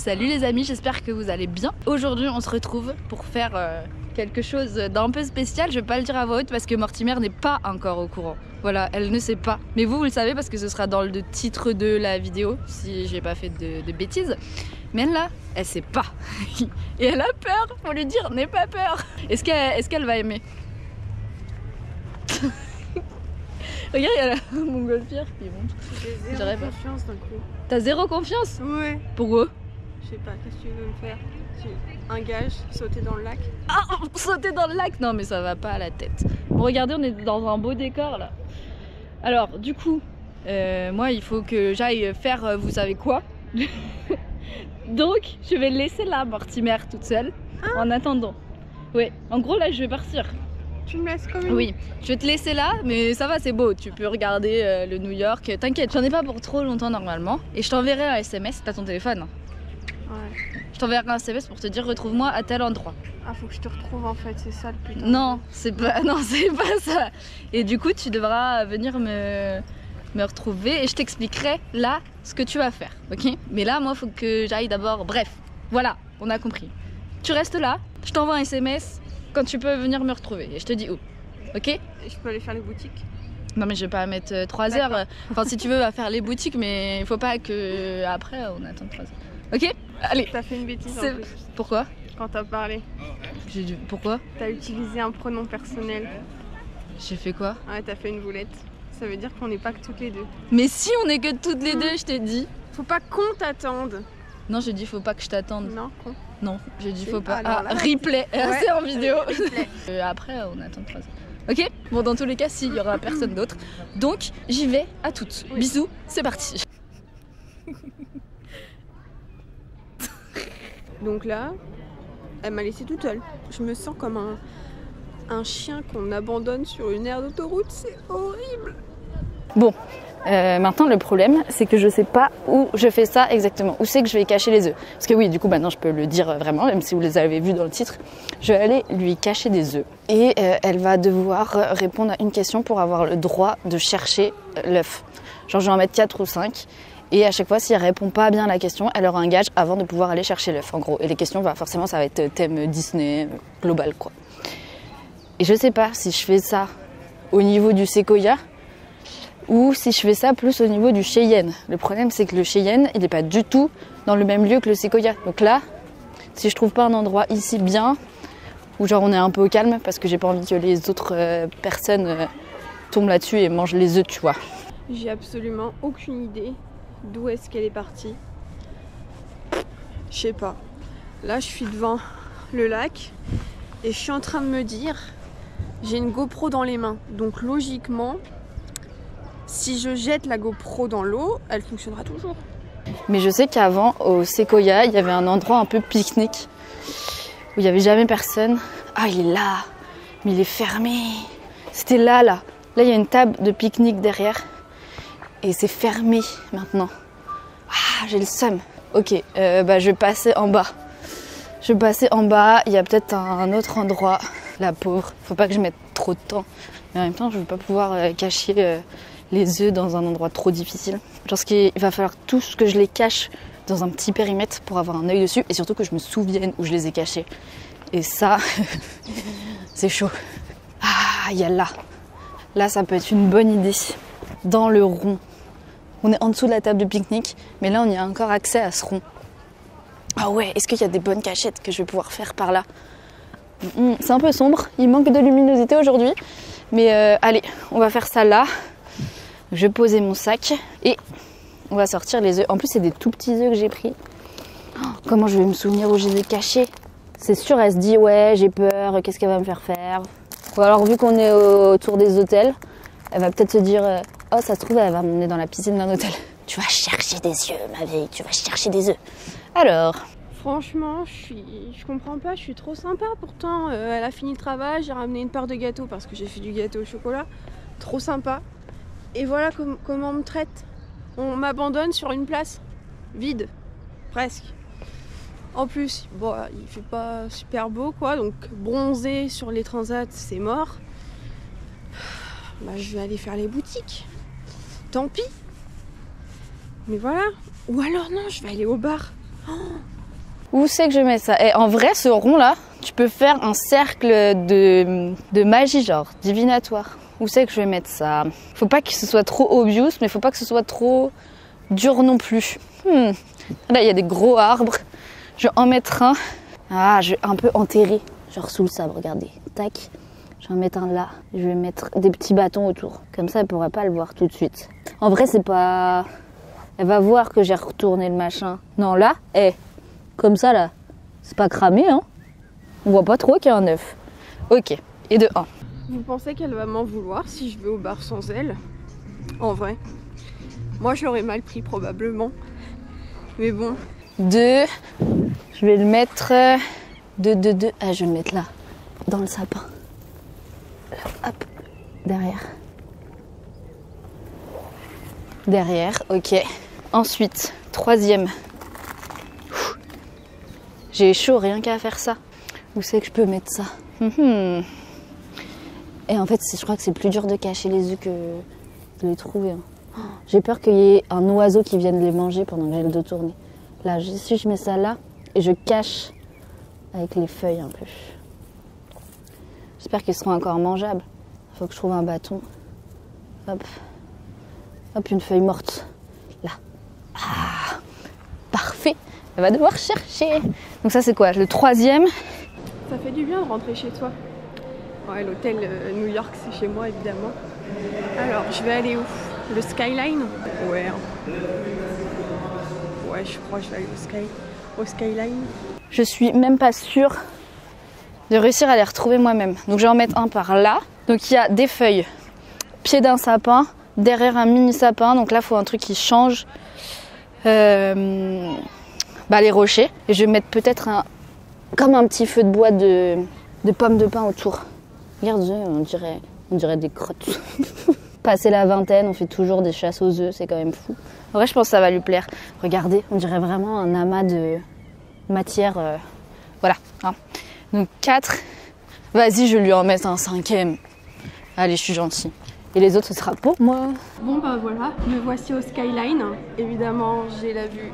Salut les amis, j'espère que vous allez bien. Aujourd'hui on se retrouve pour faire quelque chose d'un peu spécial. Je vais pas le dire à voix haute parce que Mortimer n'est pas encore au courant. Voilà, elle ne sait pas. Mais vous le savez parce que ce sera dans le titre de la vidéo si j'ai pas fait de bêtises. Mais elle là, elle sait pas. Et elle a peur, faut lui dire, n'aie pas peur. Est-ce qu'elle va aimer? Regarde, il y a la montgolfière qui monte. J'ai zéro confiance d'un coup. T'as zéro confiance? Ouais. Pourquoi? Je sais pas, qu'est-ce que tu veux me faire? Un gage, sauter dans le lac? Ah, sauter dans le lac? Non mais ça va pas à la tête. Bon regardez, on est dans un beau décor là. Alors du coup, moi il faut que j'aille faire vous savez quoi. Donc je vais laisser là Mortimer toute seule en attendant. Ouais, en gros là je vais partir. Tu me laisses comme une... Oui, je vais te laisser là, mais ça va, c'est beau. Tu peux regarder le New York. T'inquiète, j'en ai pas pour trop longtemps normalement. Et je t'enverrai un SMS, t'as ton téléphone. Ouais. Je t'enverrai un SMS pour te dire retrouve-moi à tel endroit. Ah, faut que je te retrouve en fait, c'est ça le putain. Non, c'est pas ça. Et du coup, tu devras venir me retrouver et je t'expliquerai là ce que tu vas faire, ok? Mais là, moi, faut que j'aille d'abord. Bref, voilà, on a compris. Tu restes là, je t'envoie un SMS quand tu peux venir me retrouver et je te dis où, ok? Et je peux aller faire les boutiques? Non mais je vais pas mettre 3 heures. Enfin si tu veux, à faire les boutiques, mais il faut pas que après on attende 3 heures. Ok? Allez. T'as fait une bêtise en plus. Pourquoi? Quand t'as parlé. J'ai dit pourquoi? T'as utilisé un pronom personnel. J'ai fait quoi? Ouais, t'as fait une boulette. Ça veut dire qu'on n'est pas que toutes les deux. Mais si on est que toutes les deux, je t'ai dit. Faut pas qu'on t'attende. Non, j'ai dit faut pas que je t'attende. Non, con. Non, j'ai dit faut pas. Alors, ah, là, replay, ouais. c'est en vidéo. Replay. Après, on attend 3 heures. Ok? Bon, dans tous les cas, s'il y aura personne d'autre. Donc, j'y vais à toutes. Oui. Bisous, c'est parti. Donc là, elle m'a laissée toute seule. Je me sens comme un chien qu'on abandonne sur une aire d'autoroute. C'est horrible. Bon, maintenant le problème c'est que je sais pas où je fais ça exactement, où c'est que je vais cacher les œufs. Parce que oui, du coup maintenant je peux le dire vraiment, même si vous les avez vus dans le titre, je vais aller lui cacher des œufs. Et elle va devoir répondre à une question pour avoir le droit de chercher l'œuf. Genre je vais en mettre 4 ou 5. Et à chaque fois, si elle répond pas bien à la question, elle aura un gage avant de pouvoir aller chercher l'œuf, en gros. Et les questions, bah, forcément, ça va être thème Disney, global, quoi. Et je sais pas si je fais ça au niveau du séquoia ou si je fais ça plus au niveau du cheyenne. Le problème, c'est que le cheyenne, il n'est pas du tout dans le même lieu que le séquoia. Donc là, si je trouve pas un endroit ici bien, où genre on est un peu au calme, parce que j'ai pas envie que les autres personnes tombent là-dessus et mangent les œufs, tu vois. J'ai absolument aucune idée d'où est-ce qu'elle est partie. Je sais pas. Là, je suis devant le lac et je suis en train de me dire, j'ai une GoPro dans les mains. Donc logiquement, si je jette la GoPro dans l'eau, elle fonctionnera toujours. Mais je sais qu'avant, au séquoia, il y avait un endroit un peu pique-nique où il n'y avait jamais personne. Ah, il est là, mais il est fermé. C'était là. Là, il y a une table de pique-nique derrière. Et c'est fermé maintenant. Ah, j'ai le seum. Ok, bah, je vais passer en bas. Je vais passer en bas. Il y a peut-être un autre endroit. La pauvre. Faut pas que je mette trop de temps. Mais en même temps, je veux pas pouvoir cacher les œufs dans un endroit trop difficile. Parce qu'il va falloir tous que je les cache dans un petit périmètre pour avoir un œil dessus. Et surtout que je me souvienne où je les ai cachés. Et ça, c'est chaud. Ah, il y a là. Là, ça peut être une bonne idée. Dans le rond. On est en dessous de la table de pique-nique, mais là on y a encore accès à ce rond. Ah ouais, est-ce qu'il y a des bonnes cachettes que je vais pouvoir faire par là? C'est un peu sombre, il manque de luminosité aujourd'hui, mais allez, on va faire ça là. Je vais poser mon sac et on va sortir les œufs. En plus c'est des tout petits œufs que j'ai pris. Oh, comment je vais me souvenir où je les ai cachés? C'est sûr, elle se dit ouais j'ai peur, qu'est-ce qu'elle va me faire faire? Ou alors vu qu'on est autour des hôtels, elle va peut-être se dire oh ça se trouve elle va m'emmener dans la piscine d'un hôtel. Tu vas chercher des œufs ma vieille, tu vas chercher des œufs. Alors franchement je comprends pas, je suis trop sympa pourtant. Elle a fini le travail, j'ai ramené une part de gâteau parce que j'ai fait du gâteau au chocolat. Trop sympa. Et voilà comment on me traite. On m'abandonne sur une place vide, presque. En plus, bon, il fait pas super beau quoi, donc bronzer sur les transats c'est mort. Bah, je vais aller faire les boutiques. Tant pis. Mais voilà. Ou alors non, je vais aller au bar. Oh, Où c'est que je mets ça? Et en vrai, ce rond là, tu peux faire un cercle de magie, genre divinatoire. Où c'est que je vais mettre ça? Faut pas que ce soit trop obvious, mais faut pas que ce soit trop dur non plus. Là, il y a des gros arbres. Je vais en mettre un. Ah, je vais un peu enterrer, genre sous le sable, regardez. Tac. Je vais en mettre un là. Je vais mettre des petits bâtons autour. Comme ça, elle pourra pas le voir tout de suite. En vrai, c'est pas... Elle va voir que j'ai retourné le machin. Non, là, comme ça, là, c'est pas cramé, hein. On voit pas trop qu'il y a un œuf. Ok, et de 1. Vous pensez qu'elle va m'en vouloir si je vais au bar sans elle? En vrai. Moi, je l'aurais mal pris, probablement. Mais bon. 2. Je vais le mettre... 2. Ah, je vais le mettre là, dans le sapin. Là, hop, derrière. Derrière, ok. Ensuite, 3e. J'ai chaud rien qu'à faire ça. Où c'est que je peux mettre ça? Et en fait, je crois que c'est plus dur de cacher les œufs que de les trouver. Hein. J'ai peur qu'il y ait un oiseau qui vienne les manger pendant que j'ai le dos tourné. Là, si je mets ça là, et je cache avec les feuilles un peu. J'espère qu'ils seront encore mangeables. Il faut que je trouve un bâton. Hop. Hop, une feuille morte. Là. Ah, parfait. Elle va devoir chercher. Donc ça, c'est quoi? Le 3e. Ça fait du bien de rentrer chez toi. Ouais, l'hôtel New York, c'est chez moi, évidemment. Alors, je vais aller où? Le Skyline? Ouais. Ouais, je crois que je vais aller au Skyline. Je suis même pas sûre de réussir à les retrouver moi-même. Donc je vais en mettre un par là. Donc il y a des feuilles, pied d'un sapin, derrière un mini sapin. Donc là, il faut un truc qui change les rochers. Et je vais mettre peut-être comme un petit feu de bois de pommes de pin autour. Regarde, on dirait des crottes. Passé la vingtaine, on fait toujours des chasses aux œufs, c'est quand même fou. En vrai, je pense que ça va lui plaire. Regardez, on dirait vraiment un amas de matière. Voilà. Hein. Donc 4. Vas-y, je lui en mets un 5e. Allez, je suis gentille. Et les autres, ce sera pour moi. Bon, bah voilà, me voici au Skyline. Évidemment, j'ai la vue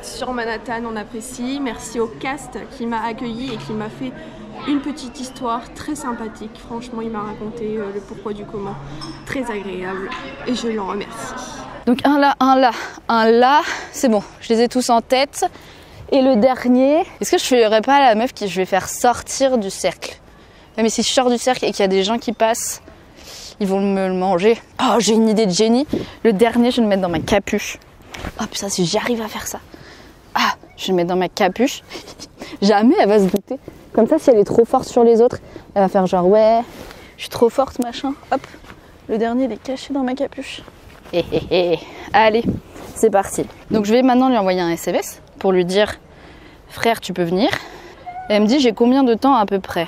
sur Manhattan, on apprécie. Merci au cast qui m'a accueilli et qui m'a fait une petite histoire très sympathique. Franchement, il m'a raconté le pourquoi du comment. Très agréable et je l'en remercie. Donc un là. C'est bon, je les ai tous en tête. Et le dernier, est-ce que je ferais pas la meuf qui je vais faire sortir du cercle? Mais si je sors du cercle et qu'il y a des gens qui passent, ils vont me le manger. Oh, j'ai une idée de génie. Le dernier, je vais le mettre dans ma capuche. Oh putain, si j'arrive à faire ça. Ah, je vais le mettre dans ma capuche. Jamais elle va se douter. Comme ça, si elle est trop forte sur les autres, elle va faire genre ouais, je suis trop forte, machin. Hop, le dernier, il est caché dans ma capuche. Allez, c'est parti. Donc je vais maintenant lui envoyer un SMS pour lui dire frère, tu peux venir. Et elle me dit j'ai combien de temps à peu près.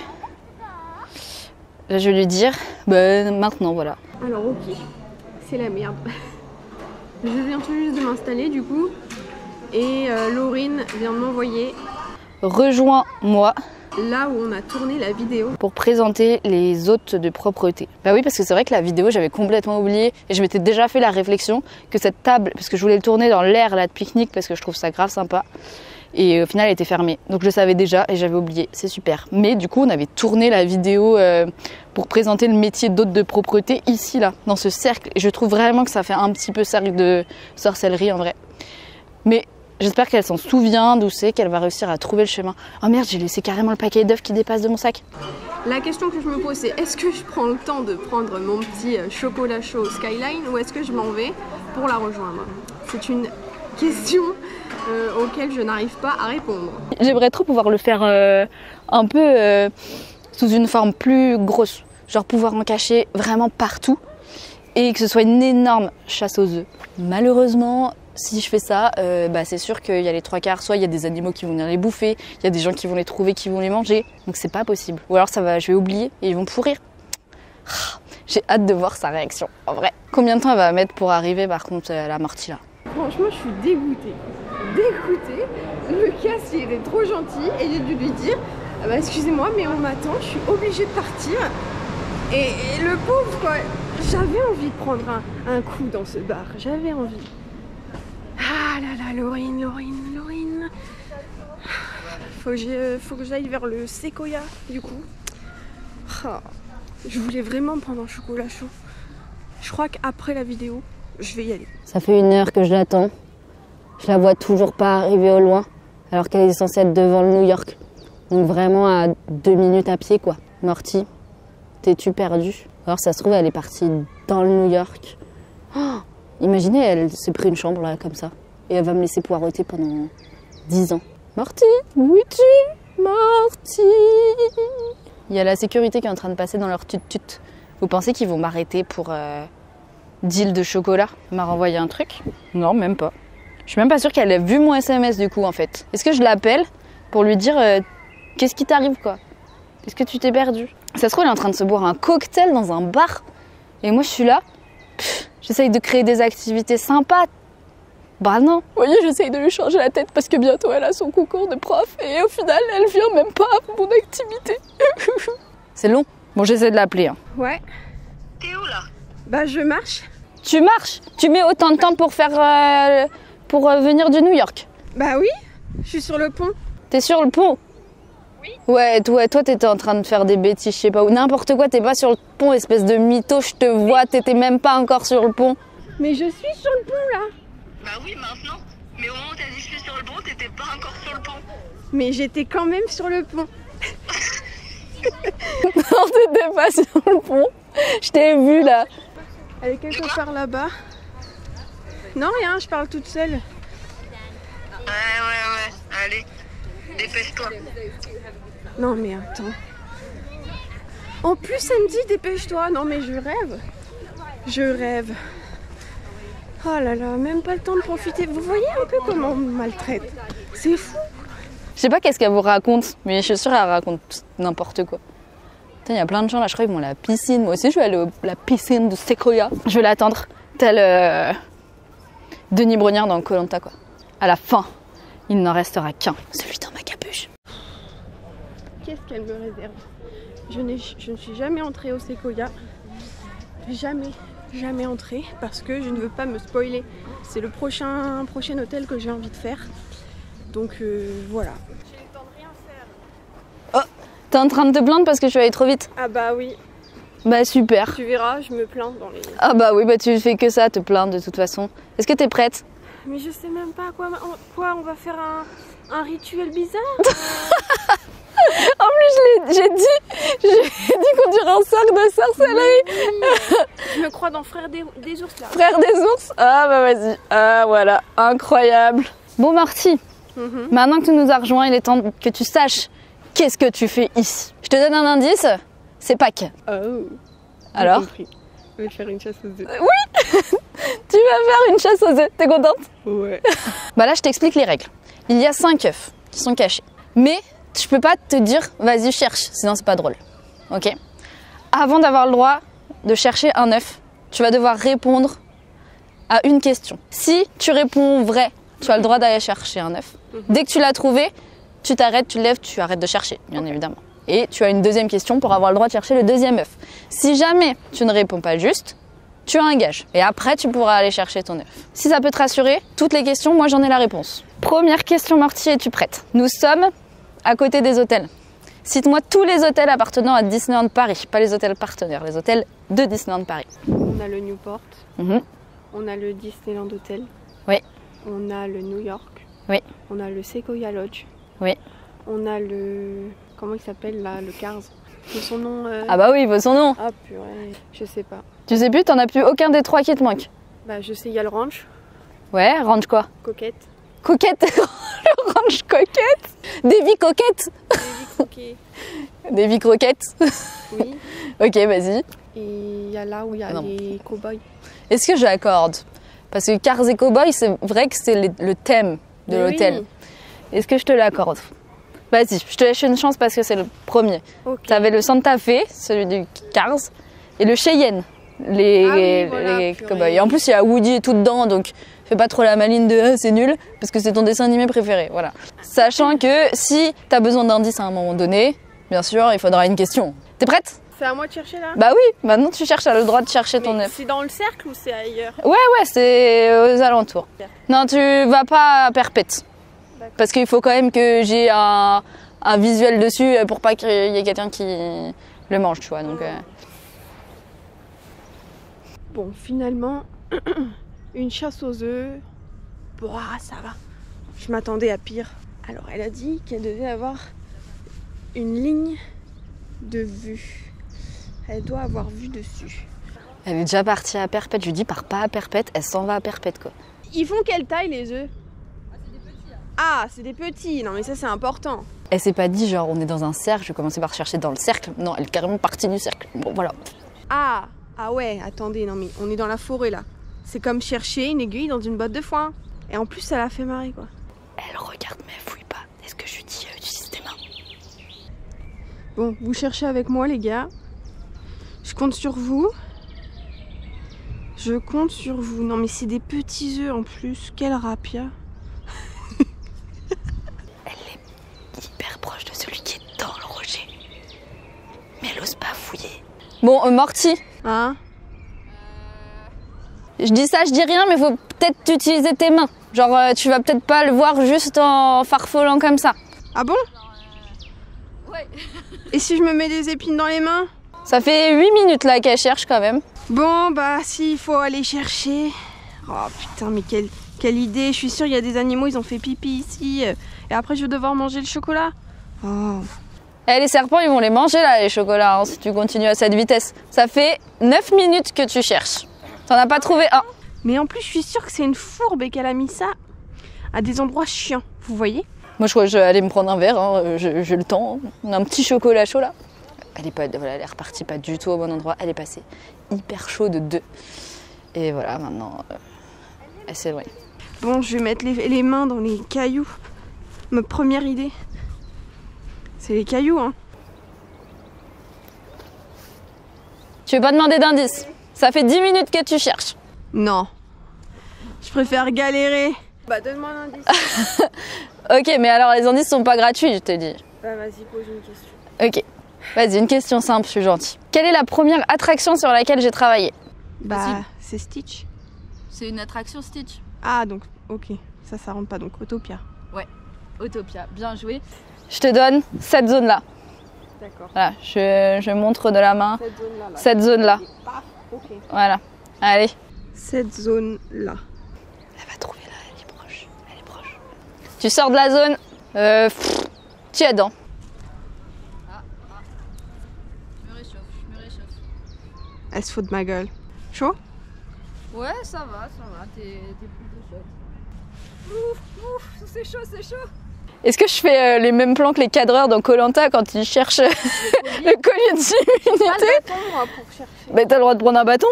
Là, je vais lui dire maintenant, voilà. Alors ok, c'est la merde. Je viens tout juste de m'installer du coup et Laurine vient de m'envoyer rejoins-moi là où on a tourné la vidéo pour présenter les hôtes de propreté. Bah oui, parce que c'est vrai que la vidéo j'avais complètement oublié et je m'étais déjà fait la réflexion que cette table, parce que je voulais le tourner dans l'air là de pique-nique parce que je trouve ça grave sympa, et au final elle était fermée. Donc je le savais déjà et j'avais oublié, c'est super. Mais du coup on avait tourné la vidéo pour présenter le métier d'hôte de propreté ici là, dans ce cercle. Et je trouve vraiment que ça fait un petit peu cercle de sorcellerie en vrai. Mais j'espère qu'elle s'en souvient d'où c'est, qu'elle va réussir à trouver le chemin. Oh merde, j'ai laissé carrément le paquet d'œufs qui dépasse de mon sac. La question que je me pose, c'est est-ce que je prends le temps de prendre mon petit chocolat chaud au Skyline ou est-ce que je m'en vais pour la rejoindre? C'est une question auquel je n'arrive pas à répondre. J'aimerais trop pouvoir le faire un peu sous une forme plus grosse. Genre pouvoir en cacher vraiment partout et que ce soit une énorme chasse aux œufs. Malheureusement, si je fais ça, c'est sûr qu'il y a les 3/4, soit il y a des animaux qui vont venir les bouffer, il y a des gens qui vont les trouver, qui vont les manger, donc c'est pas possible. Ou alors je vais oublier et ils vont pourrir. J'ai hâte de voir sa réaction, en vrai. Combien de temps elle va mettre pour arriver par contre à l'amorti là? Franchement, je suis dégoûtée. Dégoûtée. Le caissier il est trop gentil et j'ai dû lui dire excusez-moi mais on m'attend, je suis obligée de partir. Et le pauvre quoi, j'avais envie de prendre un coup dans ce bar, j'avais envie. Ah là là, Laurine. faut que j'aille vers le Sequoia du coup. Ah, je voulais vraiment prendre un chocolat chaud. Je crois qu'après la vidéo, je vais y aller. Ça fait 1 heure que je l'attends. Je la vois toujours pas arriver au loin, alors qu'elle est censée être devant le New York. Donc vraiment à 2 minutes à pied quoi. Morty, t'es-tu perdue? Alors ça se trouve elle est partie dans le New York. Oh, imaginez elle s'est pris une chambre là comme ça. Et elle va me laisser poireauter pendant 10 ans. Morty, où es-tu? Morty. Il y a la sécurité qui est en train de passer dans leur tut-tut. Vous pensez qu'ils vont m'arrêter pour deal de chocolat? Elle m'a renvoyé un truc? Non, même pas. Je suis même pas sûre qu'elle ait vu mon SMS du coup en fait. Est-ce que je l'appelle pour lui dire qu'est-ce qui t'arrive quoi? Est-ce que tu t'es perdu? Ça se trouve elle est en train de se boire un cocktail dans un bar. Et moi je suis là. J'essaye de créer des activités sympas. Bah non. Vous voyez, j'essaye de lui changer la tête parce que bientôt elle a son concours de prof. Et au final elle vient même pas à mon activité. C'est long. Bon j'essaie de l'appeler. Hein. Ouais. T'es où là? Bah je marche. Tu marches? Tu mets autant de temps pour faire pour venir du New York? Bah oui, je suis sur le pont. T'es sur le pont? Oui. Ouais, toi t'étais en train de faire des bêtises, je sais pas où. N'importe quoi, t'es pas sur le pont, espèce de mytho, je te vois, t'étais même pas encore sur le pont. Mais je suis sur le pont là. Bah oui, maintenant. Mais au moment où t'as dit je suis sur le pont, t'étais pas encore sur le pont. Mais j'étais quand même sur le pont. Non, t'étais pas sur le pont. Je t'ai vu là. Elle est quelque part là-bas. Non, rien, je parle toute seule. Ouais. Allez, dépêche-toi. Non, mais attends. En plus, elle me dit dépêche-toi. Non, mais je rêve. Je rêve. Oh là là, même pas le temps de profiter. Vous voyez un peu comment on me maltraite. C'est fou. Je sais pas qu'est-ce qu'elle vous raconte, mais je suis sûre qu'elle raconte n'importe quoi. Il y a plein de gens là, je crois qu'ils vont à la piscine. Moi aussi, je vais aller à la piscine de Sequoia. Je vais l'attendre, tel Denis Brognard dans Koh-Lanta quoi. À la fin, il n'en restera qu'un, celui dans ma capuche. Qu'est-ce qu'elle me réserve? Je ne suis jamais entrée au Sequoia. Jamais entrée parce que je ne veux pas me spoiler. C'est le prochain hôtel que j'ai envie de faire. Donc voilà. T'es en train de te plaindre parce que je suis allée trop vite? Ah bah oui. Bah super. Tu verras, je me plains dans les... Ah bah oui, bah tu fais que ça, te plaindre de toute façon. Est-ce que t'es prête? Mais je sais même pas quoi on va faire un rituel bizarre. En plus j'ai dit qu'on dirait un cercle de sorcellerie. Je me crois dans Frères des ours là. Frère des ours? Ah bah vas-y. Ah voilà, incroyable. Bon Marty, maintenant que tu nous as rejoints, il est temps que tu saches qu'est-ce que tu fais ici. Je te donne un indice, c'est Pâques. Oh. Alors? Je vais faire une chasse aux œufs. Oui. Tu vas faire une chasse aux œufs, t'es contente? Ouais. Bah là je t'explique les règles. Il y a 5 œufs qui sont cachés. Mais je peux pas te dire vas-y cherche, sinon c'est pas drôle. Ok? Avant d'avoir le droit de chercher un œuf, tu vas devoir répondre à une question. Si tu réponds vrai, tu as le droit d'aller chercher un œuf. Dès que tu l'as trouvé, tu t'arrêtes, tu te lèves, tu arrêtes de chercher, bien évidemment. Et tu as une deuxième question pour avoir le droit de chercher le deuxième œuf. Si jamais tu ne réponds pas juste, tu as un gage. Et après, tu pourras aller chercher ton œuf. Si ça peut te rassurer, toutes les questions, moi j'en ai la réponse. Première question, Morty, es-tu prête? Nous sommes à côté des hôtels. Cite-moi tous les hôtels appartenant à Disneyland Paris. Pas les hôtels partenaires, les hôtels de Disneyland Paris. On a le Newport. Mhm. On a le Disneyland Hotel. Oui. On a le New York. Oui. On a le Sequoia Lodge. Oui. On a le... Comment il s'appelle là? Le Cars. C'est son nom Ah bah oui, il veut son nom. Ah purée, je sais pas. Tu sais plus, t'en as plus aucun des 3 qui te manque. Bah je sais, il y a le ranch. Ouais, ranch quoi? Coquette. Coquette. Le ranch coquette. Des vies coquettes. Des croquets. Des vies croquettes. Oui. Ok, vas-y. Et il y a là où il y a Non. les cow-boys. Est-ce que j'accorde? Parce que Cars et Cowboy, c'est vrai que c'est le thème de Mais l'hôtel. oui. Est-ce que je te l'accorde? Vas-y, je te laisse une chance parce que c'est le premier. Ok. T'avais le Santa Fe, celui du Cars, et le Cheyenne, les voilà, purée. Cowboys. Et en plus, il y a Woody et tout dedans, donc fais pas trop la maline de ah, c'est nul, parce que c'est ton dessin animé préféré. Voilà. Sachant que si t'as besoin d'indices à un moment donné, bien sûr, il faudra une question. T'es prête? C'est à moi de chercher là? Bah oui, maintenant tu cherches, t'as le droit de chercher ton Mais œuf. c'est dans le cercle ou c'est ailleurs? Ouais, c'est aux alentours. Non, tu vas pas à Perpète. Parce qu'il faut quand même que j'ai un visuel dessus pour pas qu'il y ait quelqu'un qui le mange, tu vois. Donc, Bon, finalement, une chasse aux œufs, bon, ça va. Je m'attendais à pire. Alors, elle a dit qu'elle devait avoir une ligne de vue. Elle doit avoir vue dessus. Elle est déjà partie à Perpète. Je lui dis, pars pas à Perpète, elle s'en va à Perpète, quoi. Ils font quelle taille, les œufs? Ah, c'est des petits. Non, mais ça, c'est important. Elle s'est pas dit, genre, on est dans un cercle, je vais commencer par chercher dans le cercle. Non, elle est carrément partie du cercle. Bon, voilà. Ah ouais, attendez, non, mais on est dans la forêt, là. C'est comme chercher une aiguille dans une botte de foin. Et en plus, ça l'a fait marrer, quoi. Elle regarde, mais elle fouille pas. Est-ce que je lui dis, utilise tes mains? Bon, vous cherchez avec moi, les gars. Je compte sur vous. Je compte sur vous. Non, mais c'est des petits œufs en plus. Quelle rapia. Elle est hyper proche de celui qui est dans le rocher. Mais elle ose pas fouiller. Bon, Morty. Hein? Je dis ça, je dis rien, mais faut peut-être utiliser tes mains. Genre, tu vas peut-être pas le voir juste en farfolant comme ça. Ah bon? Ouais. Et si je me mets des épines dans les mains? Ça fait 8 minutes là qu'elle cherche quand même. Bon, bah, si, il faut aller chercher. Oh putain, mais quelle idée. Je suis sûre, il y a des animaux, ils ont fait pipi ici. Et après, je vais devoir manger le chocolat. Oh. Eh, les serpents, ils vont les manger là, les chocolats, hein, si tu continues à cette vitesse. Ça fait 9 minutes que tu cherches. T'en as pas trouvé un. Mais en plus, je suis sûre que c'est une fourbe et qu'elle a mis ça à des endroits chiants. Vous voyez? Moi, je crois que je vais aller me prendre un verre. Hein. J'ai le temps. On a un petit chocolat chaud là. Elle est repartie pas du tout au bon endroit. Elle est passée hyper chaude de 2. Et voilà, maintenant, elle s'éloigne. Bon, je vais mettre les mains dans les cailloux. Ma première idée, c'est les cailloux, hein. Tu veux pas demander d'indice? Ça fait 10 minutes que tu cherches. Non. Je préfère galérer. Bah, donne-moi un indice. Ok, mais alors les indices sont pas gratuits, je te dis. Bah, vas-y, pose une question. Ok. Vas-y, une question simple, je suis gentille. Quelle est la première attraction sur laquelle j'ai travaillé? Bah, c'est Stitch. C'est une attraction Stitch. Ah, donc, ok. Ça rentre pas, donc Autopia. Ouais, Autopia, bien joué. Je te donne cette zone-là. D'accord. Voilà, je montre de la main Cette zone-là. cette zone-là. Ah, ok. Voilà, allez. Cette zone-là. Elle va trouver là, elle est proche. Elle est proche. Tu sors de la zone, tu es dedans. Je me réchauffe. Elle se fout de ma gueule. Chaud? Ouais, ça va, t'es plus de chaud. Ouf, c'est chaud. Est-ce que je fais les mêmes plans que les cadreurs dans Koh-Lanta quand ils cherchent le collier de Pas immunité? de bâton, moi, pour chercher. Bah t'as le droit de prendre un bâton.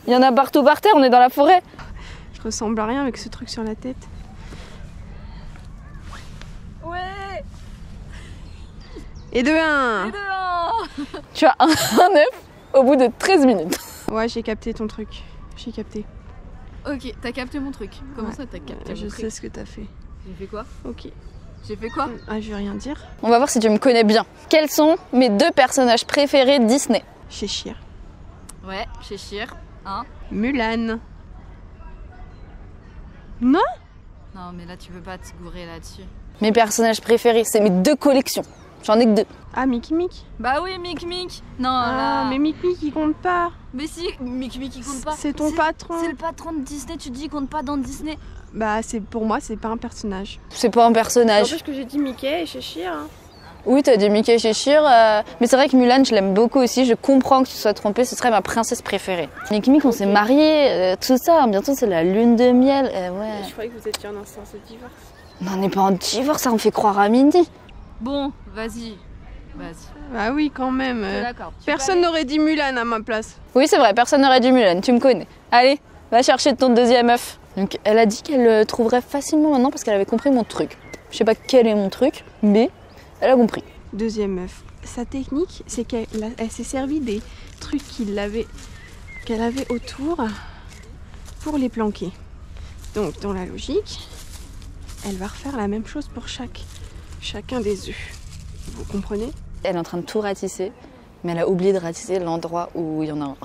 Il y en a partout par terre, on est dans la forêt. Je ressemble à rien avec ce truc sur la tête. Ouais. Et de 1. Tu as un œuf au bout de 13 minutes. Ouais, j'ai capté ton truc. J'ai capté. Ok, t'as capté mon truc. Comment Ouais. ça t'as capté Je mon sais truc? ce que t'as fait. J'ai fait quoi? Ok. J'ai fait quoi? Ah, je vais rien dire. On va voir si tu me connais bien. Quels sont mes 2 personnages préférés de Disney? Cheshire. Ouais, Cheshire. Hein? Mulan. Non? Non, mais là, tu peux pas te gourer là-dessus. Mes personnages préférés, c'est mes 2 collections. J'en ai que 2. Ah, Mickey Mickey. Bah oui, Mick Mick. Non, Ah, là. mais Mickey Mickey, il compte pas. Mais si, Mick Mick, il compte pas. C'est ton patron. C'est le patron de Disney, tu dis, il compte pas dans Disney. Bah, pour moi, c'est pas un personnage. C'est pas un personnage. N'empêche que j'ai dit Mickey et Cheshire. Hein. Oui, t'as dit Mickey Cheshire, mais c'est vrai que Mulan, je l'aime beaucoup aussi. Je comprends que tu sois trompée, ce serait ma princesse préférée. Mick Mick, on s'est mariés, tout ça. Bientôt, c'est la lune de miel. Ouais. Je croyais que vous étiez en instance de divorce. Non, on n'est pas en divorce, ça me fait croire à Mindy. Bon, vas-y. Bah oui, quand même. D'accord. Personne n'aurait dit Mulan à ma place. Oui, c'est vrai, personne n'aurait dit Mulan, tu me connais. Allez, va chercher ton 2e œuf. Donc, elle a dit qu'elle trouverait facilement maintenant parce qu'elle avait compris mon truc. Je sais pas quel est mon truc, mais elle a compris. 2e œuf. Sa technique, c'est qu'elle s'est servie des trucs qu'elle avait autour pour les planquer. Donc, dans la logique, elle va refaire la même chose pour chacun des œufs. Vous comprenez? Elle est en train de tout ratisser, mais elle a oublié de ratisser l'endroit où il y en a un.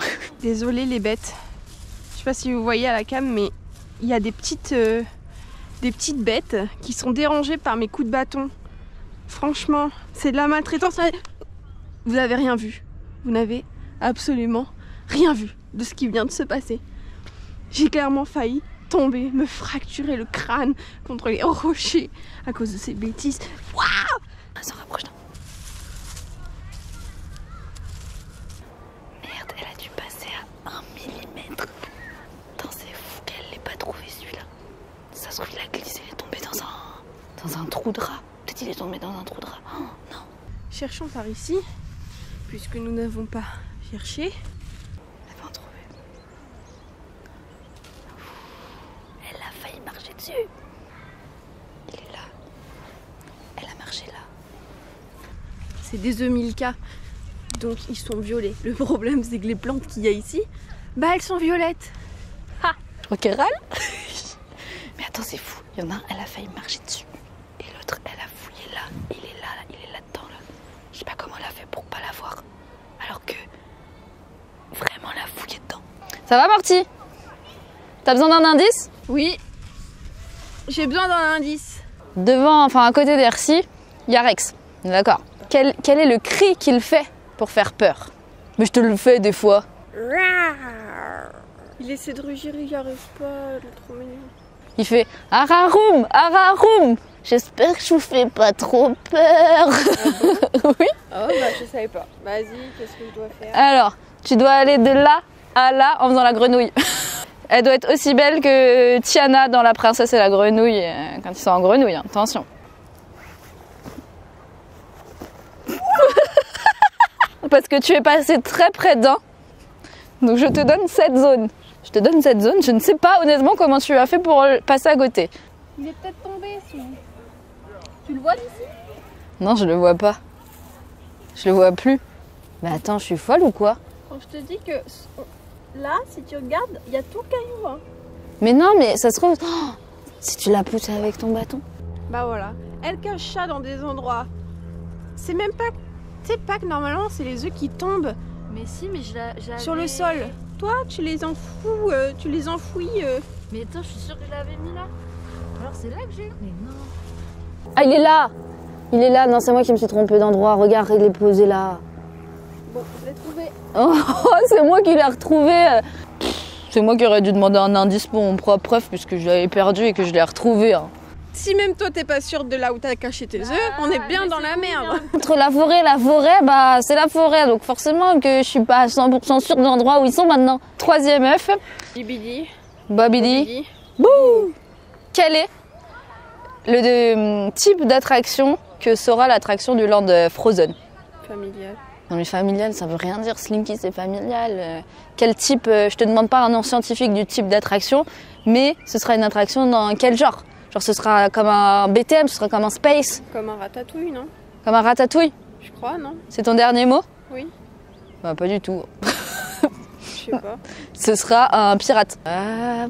Désolée les bêtes. Je sais pas si vous voyez à la cam, mais il y a des petites des petites bêtes qui sont dérangées par mes coups de bâton. Franchement, c'est de la maltraitance. Vous n'avez rien vu. Vous n'avez absolument rien vu de ce qui vient de se passer. J'ai clairement failli tomber, me fracturer le crâne contre les rochers à cause de ces bêtises. Waouh! On s'en rapproche. Merde, elle a dû passer à 1 millimètre. Attends, c'est fou qu'elle l'ait pas trouvé celui-là. Ça se trouve, il a glissé, il est tombé dans un trou de rat. Peut-être il est tombé dans un trou de rat. Oh, non. Cherchons par ici, puisque nous n'avons pas cherché. Elle va en trouver. Elle a failli marcher dessus. Il est là. Elle a marché là. C'est des œufs Milka, donc ils sont violets. Le problème, c'est que les plantes qu'il y a ici, bah elles sont violettes. Ha! Ok, râle. Mais attends, c'est fou. Il y en a un, elle a failli marcher dessus. Et l'autre, elle a fouillé là. Il est là-dedans. Là. Je sais pas comment elle a fait pour pas la voir. Alors que vraiment elle a fouillé dedans. Ça va, Morty? T'as besoin d'un indice? Oui, j'ai besoin d'un indice. Devant, enfin à côté d'Ercy, il y a Rex. D'accord. Quel est le cri qu'il fait pour faire peur? Mais je te le fais des fois. Il essaie de rugir, il n'y arrive pas, il est trop mignon. Il fait Araroum, Araroum. J'espère que je vous fais pas trop peur. Oui. Ah ouais, bah je savais pas. Vas-y, qu'est-ce que je dois faire? Alors, tu dois aller de là à là en faisant la grenouille. Elle doit être aussi belle que Tiana dans La Princesse et la Grenouille quand ils sont en grenouille. Hein. Attention. Parce que tu es passé très près d'un. Donc je te donne cette zone. Je ne sais pas honnêtement comment tu as fait pour passer à côté. Il est peut-être tombé, si. Tu le vois d'ici? Non, je le vois pas. Je le vois plus. Mais attends, je suis folle ou quoi? Quand je te dis que là, si tu regardes, il y a tout le caillou. Hein. Mais non, mais ça se trouve... Oh, si tu l'as poussé avec ton bâton. Bah voilà. Elle cache ça dans des endroits. C'est même pas... Tu sais pas que normalement, c'est les œufs qui tombent Mais si, mais j'avais... sur le sol. Toi, tu les enfouis, Mais attends, je suis sûre que je l'avais mis là. Alors c'est là que j'ai... Mais non. Ah, il est là. Il est là. Non, c'est moi qui me suis trompée d'endroit. Regarde, il est posé là. Bon, je l'ai trouvé. Oh, c'est moi qui l'ai retrouvé. C'est moi qui aurais dû demander un indice pour mon propre preuve puisque je l'avais perdu et que je l'ai retrouvé. Hein. Si même toi t'es pas sûre de là où t'as caché tes œufs, on est bien dans la merde. Entre la forêt, bah c'est la forêt, donc forcément que je suis pas à 100% sûre de l'endroit où ils sont maintenant. Troisième œuf. Bibidi. Babidi. Bouh. Quel est le type d'attraction que sera l'attraction du Land Frozen? Familial. Non mais familial, ça veut rien dire. Slinky, c'est familial. Quel type je te demande pas un nom scientifique du type d'attraction, mais ce sera une attraction dans quel genre? Genre ce sera comme un BTM, ce sera comme un Space. Comme un ratatouille, non? Comme un ratatouille? Je crois, non? C'est ton dernier mot? Oui. Bah pas du tout. Je sais pas. Ce sera un pirate. Ah,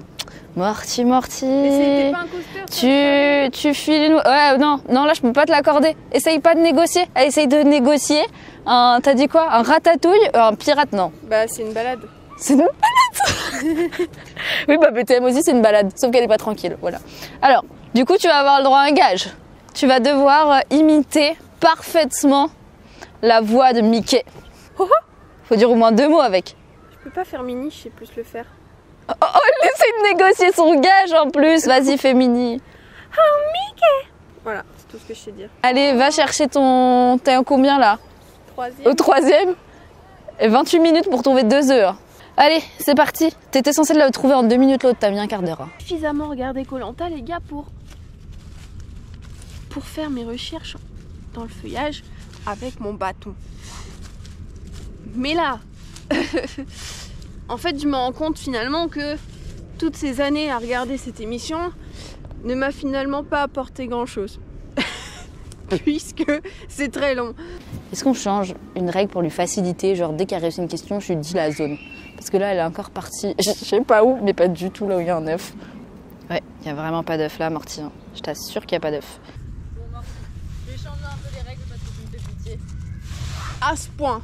Morty. Mais c'était pas un coaster, Tu files une... Ouais, non, là je peux pas te l'accorder. Essaye pas de négocier. Essaye de négocier. T'as dit quoi? Un ratatouille? Un pirate, non. Bah c'est une balade. C'est une balade. Oui, bah BTM aussi c'est une balade, sauf qu'elle est pas tranquille, voilà. Alors, du coup tu vas avoir le droit à un gage. Tu vas devoir imiter parfaitement la voix de Mickey. Faut dire au moins 2 mots avec. Je peux pas faire mini, je sais plus le faire. Oh, elle essaie de négocier son gage en plus. Vas-y, fais mini. Oh Mickey. Voilà, c'est tout ce que je sais dire. Allez, va chercher ton... T'es en combien là? 3e. Au 3e. Et 28 minutes pour trouver 2 œufs. Allez, c'est parti. T'étais censé le trouver en 2 minutes, l'autre t'as mis un quart d'heure. Suffisamment regardé Koh-Lanta les gars pour faire mes recherches dans le feuillage avec mon bâton. Mais là, en fait je me rends compte finalement que toutes ces années à regarder cette émission ne m'a finalement pas apporté grand chose. Puisque c'est très long. Est-ce qu'on change une règle pour lui faciliter? Genre dès qu'elle réussit une question, je lui dis la zone. Parce que là, elle est encore partie, je sais pas où, mais pas du tout là où il y a un œuf. Ouais, il n'y a vraiment pas d'œuf là, Morty. Hein. Je t'assure qu'il n'y a pas d'œuf. Bon, Morty, je vais changer un peu les règles parce que tu me fais pitié. À ce point.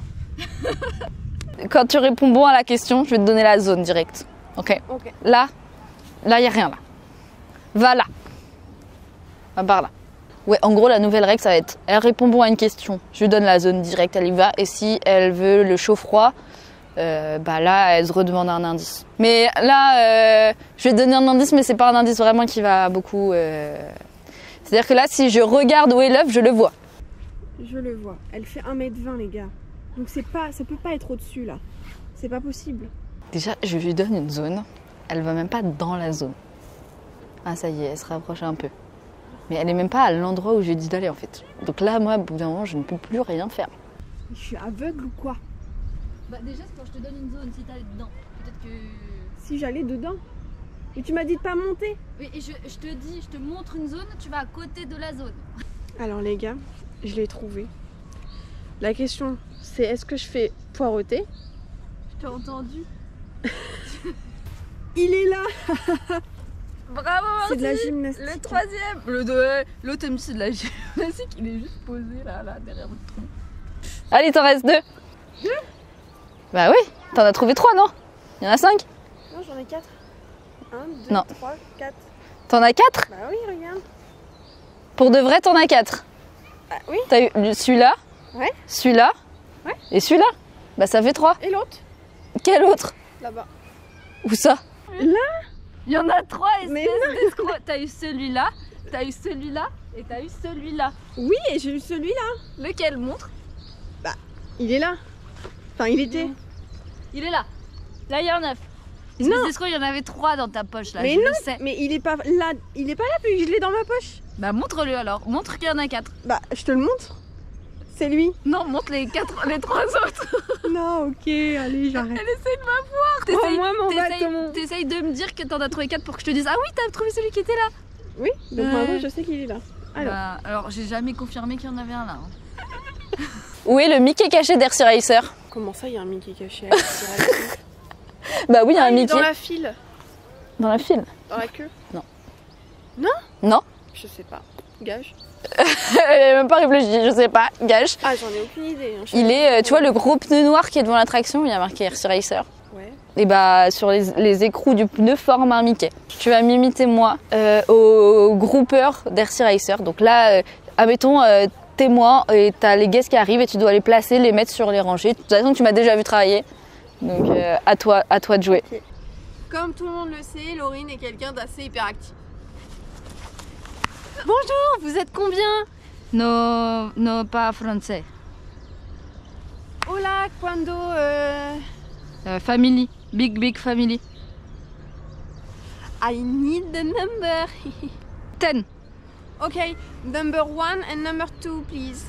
Quand tu réponds bon à la question, je vais te donner la zone directe. Ok. Ok. Là, il n'y a rien là. Va là. Ah, par là. Ouais, en gros, la nouvelle règle, ça va être, elle répond bon à une question, je lui donne la zone directe, elle y va. Et si elle veut le chaud-froid, bah là, elle se redemande un indice. Mais là, je vais te donner un indice, mais c'est pas un indice vraiment qui va beaucoup... C'est-à-dire que là, si je regarde où est l'œuf, je le vois. Je le vois. Elle fait 1m20 les gars. Donc ça peut pas être au-dessus là. C'est pas possible. Déjà, je lui donne une zone. Elle va même pas dans la zone. Ah ça y est, elle se rapproche un peu. Mais elle est même pas à l'endroit où j'ai dit d'aller en fait. Donc là, moi, au bout d'un moment, je ne peux plus rien faire. Je suis aveugle ou quoi? Bah déjà, c'est quand je te donne une zone, si t'allais dedans. Peut-être que... Si j'allais dedans. Mais tu m'as dit de pas monter. Oui, et je te dis, je te montre une zone, tu vas à côté de la zone. Alors les gars, je l'ai trouvé. La question, c'est est-ce que je fais poireauter? Je t'ai entendu. Il est là. Bravo, Marty. C'est de la gymnastique. Le troisième. L'autre MC, c'est de la gymnastique, il est juste posé là, derrière votre tronc. Allez, t'en restes 2. 2? Bah oui, t'en as trouvé 3, non? Il y en a 5? Non, j'en ai 4. 1, 2, Non. 3, 4. T'en as 4? Bah oui, regarde. Pour de vrai, t'en as 4. Ah oui. T'as eu celui-là, Ouais. celui-là, Ouais. et celui-là. Bah ça fait 3. Et l'autre? Quel autre? Là-bas. Où ça? Il y en a 3, Mais espèce d'escroc. T'as eu celui-là, t'as eu celui-là et t'as eu celui-là. Oui, et j'ai eu celui-là. Lequel? Montre. Il est là. Enfin, il était. Il est là. Là, il y en a 9. Non. Espèce d'escroc, il y en avait 3 dans ta poche là, Mais je non. le sais. Mais il est pas là. Il est pas là, puis je l'ai dans ma poche. Bah montre-le alors, montre qu'il y en a 4. Bah, je te le montre. C'est lui. Non, montre les 3 autres. Non, ok, allez, j'arrête. Elle essaye de m'avoir. Rends-moi mon bâton. T'essayes de me dire que t'en as trouvé 4 pour que je te dise ah oui, t'as trouvé celui qui était là. Oui, donc maintenant je sais qu'il est là. Alors, Alors j'ai jamais confirmé qu'il y en avait un là. Hein. Où est le Mickey caché d'RC Racer? comment ça, il y a un Mickey caché? Bah oui, il y a un il est Mickey. dans la file, Dans la file? dans la queue. Non. Je sais pas. Gage. Elle a même pas réfléchi, je sais pas. Gage. Ah, j'en ai aucune idée. Hein. Il est, tu vois, le gros pneu noir qui est devant l'attraction, il y a marqué RC Racer. Ouais. Et bah, sur les écrous du pneu forme un Mickey. Tu vas m'imiter, moi, au groupeur d'RC Racer. Donc là, admettons, t'es moi et t'as les guests qui arrivent et tu dois les placer, les mettre sur les rangées. De toute façon, tu m'as déjà vu travailler. Donc à toi de jouer. Okay. Comme tout le monde le sait, Laurine est quelqu'un d'assez hyperactif. Bonjour, vous êtes combien? Non, pas français. Hola, cuando... Family, big family. I need the number. 10. Okay, number 1 and number 2, please.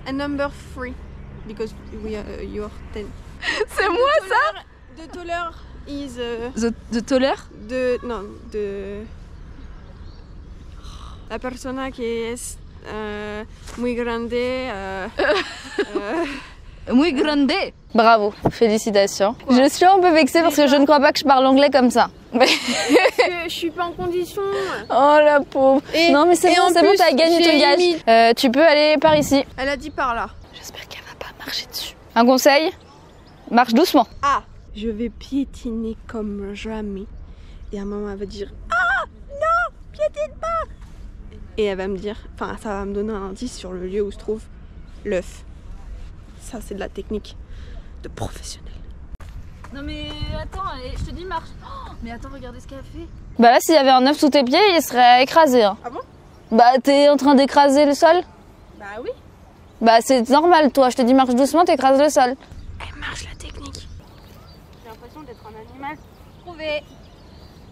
And number 3, because you're 10. C'est moi ça? The taller is... The taller? La persona que es muy grande... Muy grande. Bravo, félicitations. Je suis un peu vexée parce que je ne crois pas que je parle anglais comme ça. Parce que je suis pas en condition. Oh la pauvre. Non mais c'est bon, t'as gagné ton gage. Tu peux aller par ici. Elle a dit par là. J'espère qu'elle va pas marcher dessus. Un conseil, marche doucement. Ah, je vais piétiner comme jamais. Et à un moment, elle va dire ah non, piétine pas. Et elle va me dire, enfin, ça va me donner un indice sur le lieu où se trouve l'œuf. Ça, c'est de la technique de professionnel. Non mais attends, je te dis marche. Oh, mais attends, regardez ce qu'elle a fait. Bah là, s'il y avait un œuf sous tes pieds, il serait écrasé. Hein. Ah bon? Bah t'es en train d'écraser le sol. Bah oui. Bah c'est normal, toi. Je te dis marche doucement, t'écrases le sol. Elle marche la technique. J'ai l'impression d'être un animal. Trouvé.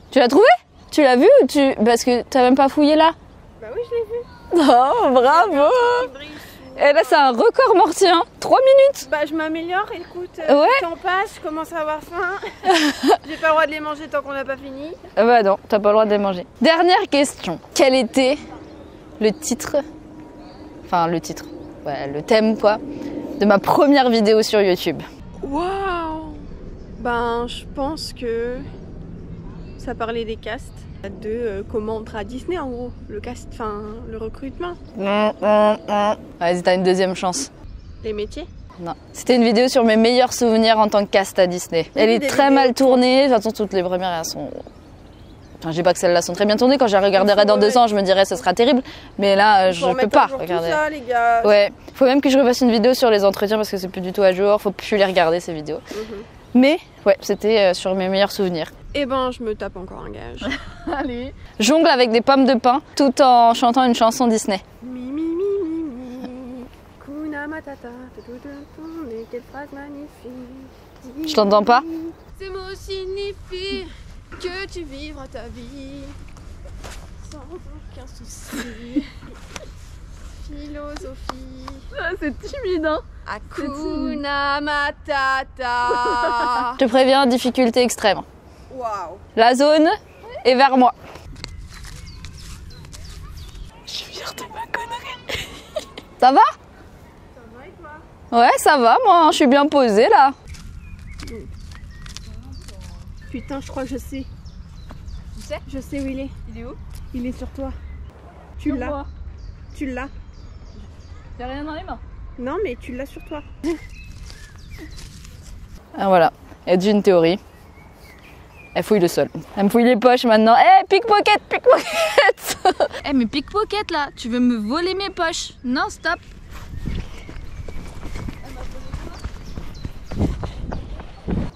Tu l'as trouvé? Tu l'as vu ou tu... Parce que t'as même pas fouillé là. Bah oui, je l'ai vu. Oh, bravo. Et là, c'est un record mortier, hein. 3 minutes. Bah je m'améliore, écoute, Ouais. le temps passe, je commence à avoir faim. J'ai pas le droit de les manger tant qu'on n'a pas fini. Bah non, t'as pas le droit de les manger. Dernière question. Quel était le titre, enfin le titre, ouais, le thème quoi, de ma première vidéo sur YouTube? Waouh. Ben je pense que ça parlait des castes, de comment entrer à Disney en gros, le cast, enfin le recrutement, Vas-y, t'as une deuxième chance. les métiers. Non. C'était une vidéo sur mes meilleurs souvenirs en tant que cast à Disney. Elle est très mal tournée. De toute façon, toutes les premières, elles sont Enfin, je dis pas que celles-là sont très bien tournées. Quand je les regarderai dans 2 ans, je me dirais ce sera terrible. Mais là, je peux pas regarder. Tout ça, les gars. Ouais, faut même que je refasse une vidéo sur les entretiens parce que c'est plus du tout à jour. Faut plus les regarder ces vidéos. Mais ouais, c'était sur mes meilleurs souvenirs. Eh ben, je me tape encore un gage. Allez. Jongle avec des pommes de pin tout en chantant une chanson Disney. Mi mi mi mi mi. Kuna matata. Mais quelle phrase magnifique. Je t'entends pas. Ces mots signifient que tu vivras ta vie sans aucun souci. Philosophie. Ah, c'est timide, hein. Hakuna Matata. Je te préviens, difficulté extrême. Waouh. La zone est vers moi. Je suis fière de ma connerie. Ça va? Ça va et toi? Ouais, ça va, moi, je suis bien posée là. Putain, je crois que je sais. Tu sais? Je sais où il est. Il est où? Il est sur toi. Tu Sur l'as. moi. Tu l'as. J'ai rien dans les mains. Non, mais tu l'as sur toi. Ah, voilà, elle dit une théorie. Elle fouille le sol. Elle me fouille les poches maintenant. Eh, pickpocket, pickpocket. Eh mais pickpocket là, tu veux me voler mes poches? Non, stop.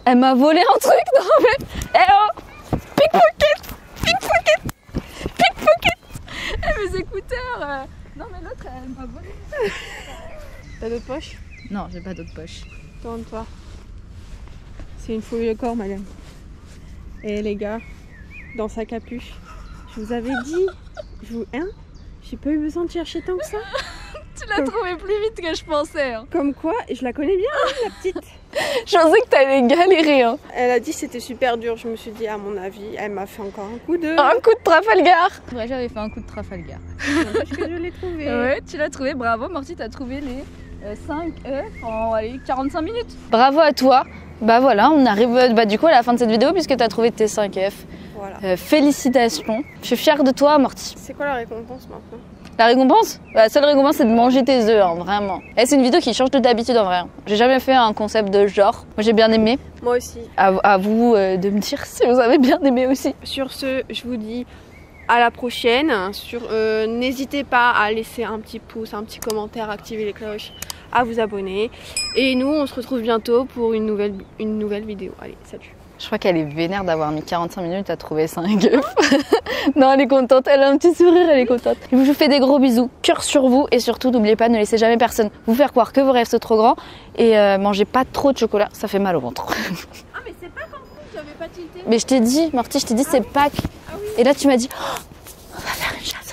Elle m'a volé un truc, non mais... Eh oh, pickpocket, pickpocket, pickpocket. Eh mes écouteurs. Non mais l'autre elle m'a volé. T'as d'autres poches? Non, j'ai pas d'autres poches. Tourne-toi. C'est une fouille de corps, madame. Et les gars, dans sa capuche, je vous avais dit, j'ai pas eu besoin de chercher tant que ça. Tu l'as trouvé plus vite que je pensais. Hein. Comme quoi, je la connais bien, la petite. Je pensais que t'allais galérer. Hein. Elle a dit que c'était super dur. Je me suis dit, à mon avis, elle m'a fait encore un coup de... Un coup de Trafalgar. Ouais, j'avais fait un coup de Trafalgar. N'empêche que je l'ai trouvé. Ouais, tu l'as trouvé, bravo Morty, t'as trouvé les 5 en allez, 45 minutes. Bravo à toi. Bah voilà, on arrive du coup à la fin de cette vidéo puisque t'as trouvé tes 5 F. Voilà. Félicitations. Je suis fière de toi, Morty. C'est quoi la récompense maintenant? La récompense? La seule récompense, c'est de manger tes œufs, hein, vraiment. Et c'est une vidéo qui change de d'habitude en vrai. J'ai jamais fait un concept de genre. Moi, j'ai bien aimé. Moi aussi. À vous de me dire si vous avez bien aimé aussi. Sur ce, je vous dis à la prochaine. N'hésitez pas à laisser un petit pouce, un petit commentaire, activer les cloches, à vous abonner. Et nous, on se retrouve bientôt pour une nouvelle vidéo. Allez, salut. Je crois qu'elle est vénère d'avoir mis 45 minutes à trouver 5 œufs. Non, elle est contente, elle a un petit sourire, elle est contente. Je vous fais des gros bisous, cœur sur vous et surtout n'oubliez pas, ne laissez jamais personne vous faire croire que vos rêves sont trop grands et mangez pas trop de chocolat, ça fait mal au ventre. Ah mais c'est pas comme ça, j'avais pas tilté. Mais je t'ai dit, Morty, je t'ai dit c'est Pâques. Ah oui. Et là tu m'as dit, oh, on va faire une chasse.